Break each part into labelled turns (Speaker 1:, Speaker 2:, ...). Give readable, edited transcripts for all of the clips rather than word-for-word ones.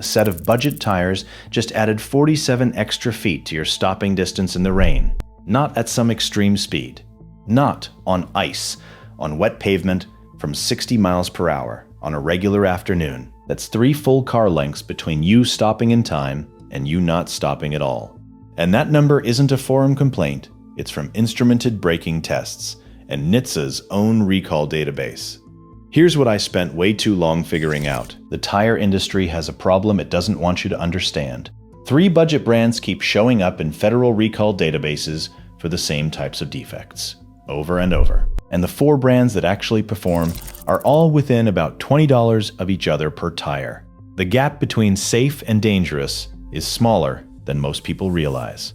Speaker 1: A set of budget tires just added 47 extra feet to your stopping distance in the rain. Not at some extreme speed. Not on ice, on wet pavement from 60 miles per hour on a regular afternoon. That's 3 full car lengths between you stopping in time and you not stopping at all. And that number isn't a forum complaint. It's from instrumented braking tests and NHTSA's own recall database. Here's what I spent way too long figuring out. The tire industry has a problem it doesn't want you to understand. 3 budget brands keep showing up in federal recall databases for the same types of defects, over and over. And the 4 brands that actually perform are all within about $20 of each other per tire. The gap between safe and dangerous is smaller than most people realize.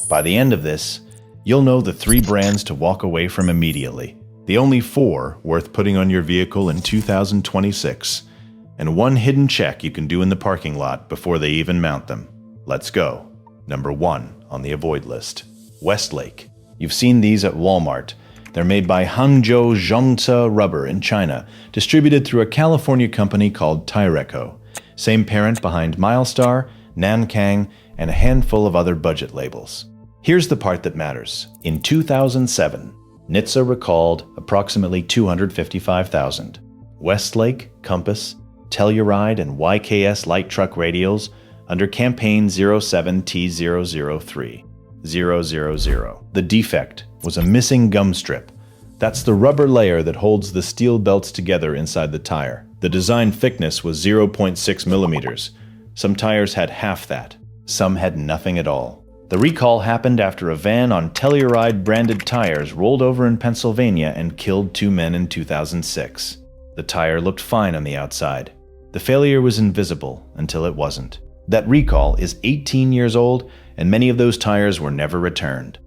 Speaker 1: By the end of this, you'll know the 3 brands to walk away from immediately. The only 4 worth putting on your vehicle in 2026. And 1 hidden check you can do in the parking lot before they even mount them. Let's go. Number 1 on the avoid list. Westlake. You've seen these at Walmart. They're made by Hangzhou Zhongce Rubber in China, distributed through a California company called Tyreco. Same parent behind Milestar, Nankang, and a handful of other budget labels. Here's the part that matters. In 2007, NHTSA recalled approximately 255,000. Westlake, Compass, Telluride, and YKS light truck radials under campaign 07T003000. The defect was a missing gum strip. That's the rubber layer that holds the steel belts together inside the tire. The design thickness was 0.6 millimeters. Some tires had half that. Some had nothing at all. The recall happened after a van on Telluride-branded tires rolled over in Pennsylvania and killed 2 men in 2006. The tire looked fine on the outside. The failure was invisible until it wasn't. That recall is 18 years old, and many of those tires were never returned.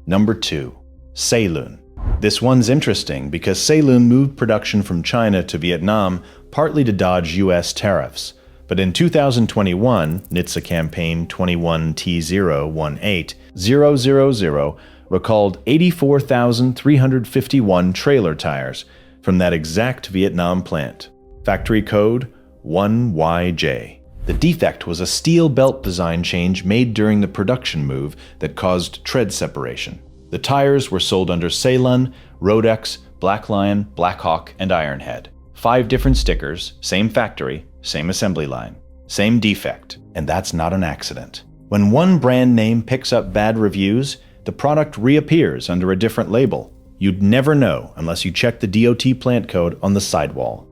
Speaker 1: Number 2. Sailun. This one's interesting because Sailun moved production from China to Vietnam partly to dodge US tariffs. But in 2021, NHTSA campaign 21T018000 recalled 84,351 trailer tires from that exact Vietnam plant. Factory code 1YJ. The defect was a steel belt design change made during the production move that caused tread separation. The tires were sold under Sailun, RoadX, Blacklion, Blackhawk, and Ironhead. 5 different stickers, same factory, same assembly line, same defect, and that's not an accident. When one brand name picks up bad reviews, the product reappears under a different label. You'd never know unless you check the DOT plant code on the sidewall.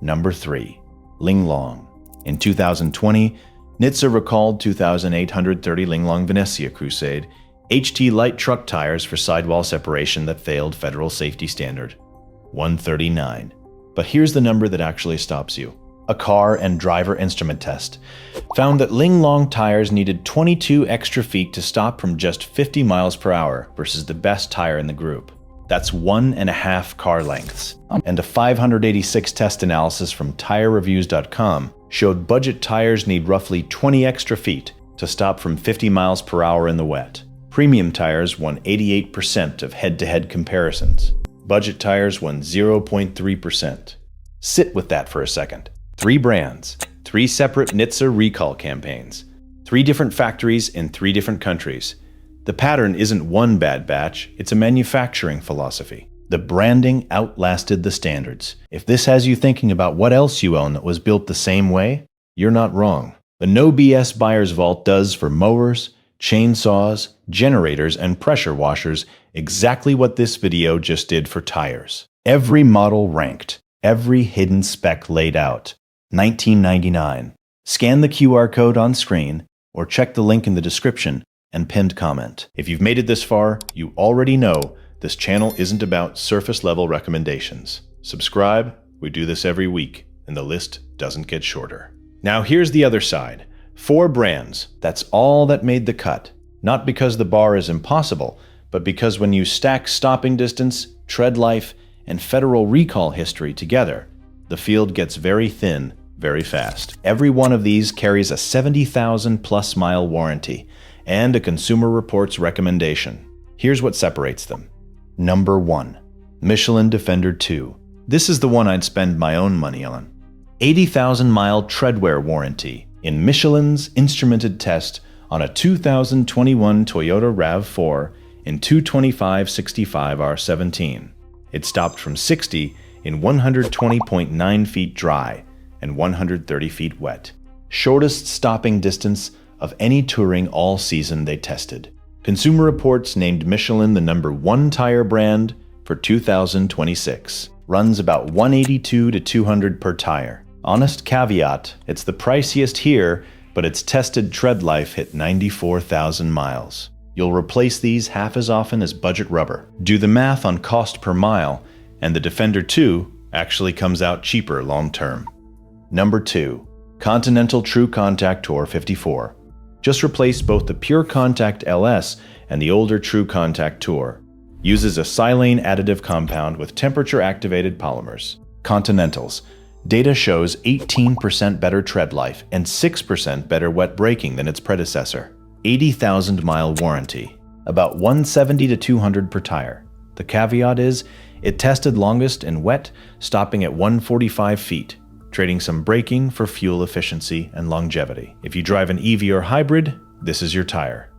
Speaker 1: Number 3. Ling Long. In 2020, NHTSA recalled 2,830 Linglong Venecia Crusade HT light truck tires for sidewall separation that failed federal safety standard. 139. But here's the number that actually stops you. A car and driver instrument test found that Ling Long tires needed 22 extra feet to stop from just 50 miles per hour versus the best tire in the group. That's 1.5 car lengths. And a 586 test analysis from TireReviews.com showed budget tires need roughly 20 extra feet to stop from 50 miles per hour in the wet. Premium tires won 88% of head-to-head comparisons. Budget tires won 0.3%. Sit with that for a second. 3 brands, 3 separate NHTSA recall campaigns, 3 different factories in 3 different countries. The pattern isn't one bad batch, it's a manufacturing philosophy. The branding outlasted the standards. If this has you thinking about what else you own that was built the same way, you're not wrong. The No BS Buyer's Vault does for mowers, chainsaws, generators, and pressure washers exactly what this video just did for tires. Every model ranked, every hidden spec laid out. $19.99. Scan the QR code on screen or check the link in the description and pinned comment. If you've made it this far, you already know this channel isn't about surface level recommendations. Subscribe, we do this every week, and the list doesn't get shorter. Now here's the other side. 4 brands, that's all that made the cut. Not because the bar is impossible, but because when you stack stopping distance, tread life, and federal recall history together, the field gets very thin very fast. Every one of these carries a 70,000 plus mile warranty and a Consumer Reports recommendation. Here's what separates them. Number 1. Michelin Defender 2. This is the one I'd spend my own money on. 80,000 mile treadwear warranty, in Michelin's instrumented test on a 2021 Toyota RAV4 in 225/65R17. It stopped from 60 in 120.9 feet dry and 130 feet wet. Shortest stopping distance of any touring all season they tested. Consumer Reports named Michelin the #1 tire brand for 2026. Runs about 182 to 200 per tire. Honest caveat, it's the priciest here, but its tested tread life hit 94,000 miles. You'll replace these half as often as budget rubber. Do the math on cost per mile, and the Defender 2 actually comes out cheaper long term. Number 2. Continental True Contact Tour 54. Just replace both the Pure Contact LS and the older True Contact Tour. Uses a Sailun additive compound with temperature-activated polymers. Continental's data shows 18% better tread life and 6% better wet braking than its predecessor. 80,000-mile warranty. About 170 to 200 per tire. The caveat is, it tested longest in wet, stopping at 145 feet, trading some braking for fuel efficiency and longevity. If you drive an EV or hybrid, this is your tire.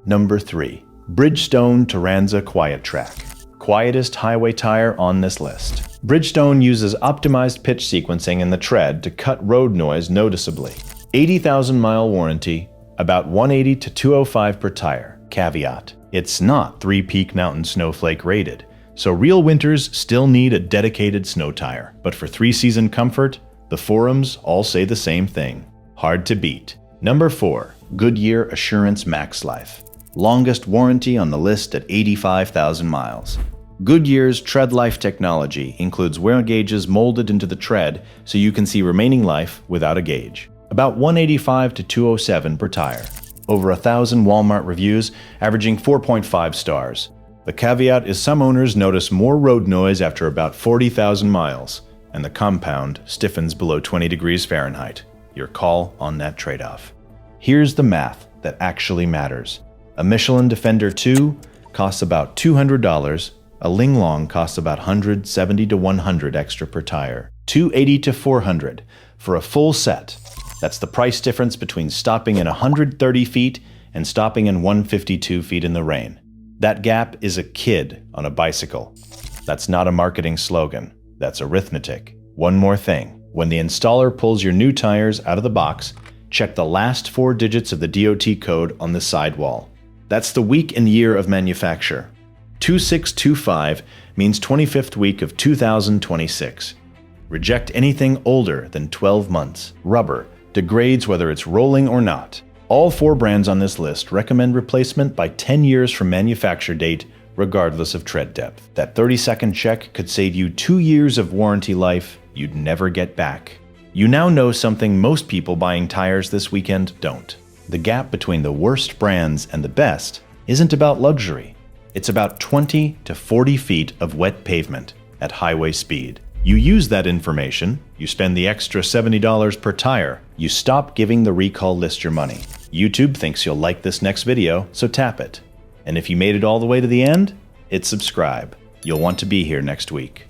Speaker 1: Number 3. Bridgestone Turanza Quiet Track. Quietest highway tire on this list. Bridgestone uses optimized pitch sequencing in the tread to cut road noise noticeably. 80,000-mile warranty, about 180 to 205 per tire. Caveat: it's not 3 Peak Mountain Snowflake rated, so real winters still need a dedicated snow tire. But for 3-season comfort, the forums all say the same thing. Hard to beat. Number 4. Goodyear Assurance Max Life. Longest warranty on the list at 85,000 miles. Goodyear's tread life technology includes wear gauges molded into the tread so you can see remaining life without a gauge. About 185 to 207 per tire. Over 1,000 Walmart reviews, averaging 4.5 stars. The caveat is some owners notice more road noise after about 40,000 miles, and the compound stiffens below 20 degrees Fahrenheit. Your call on that trade-off. Here's the math that actually matters. A Michelin Defender 2 costs about $200, a Ling Long costs about $170 to $100 extra per tire, $280 to $400 for a full set. That's the price difference between stopping in 130 feet and stopping in 152 feet in the rain. That gap is a kid on a bicycle. That's not a marketing slogan. That's arithmetic. One more thing. When the installer pulls your new tires out of the box, check the last 4 digits of the DOT code on the sidewall. That's the week and year of manufacture. 2625 means 25th week of 2026. Reject anything older than 12 months. Rubber degrades whether it's rolling or not. All 4 brands on this list recommend replacement by 10 years from manufacture date, regardless of tread depth. That 30-second check could save you 2 years of warranty life you'd never get back. You now know something most people buying tires this weekend don't. The gap between the worst brands and the best isn't about luxury. It's about 20 to 40 feet of wet pavement at highway speed. You use that information, you spend the extra $70 per tire, you stop giving the recall list your money. YouTube thinks you'll like this next video, so tap it. And if you made it all the way to the end, hit subscribe. You'll want to be here next week.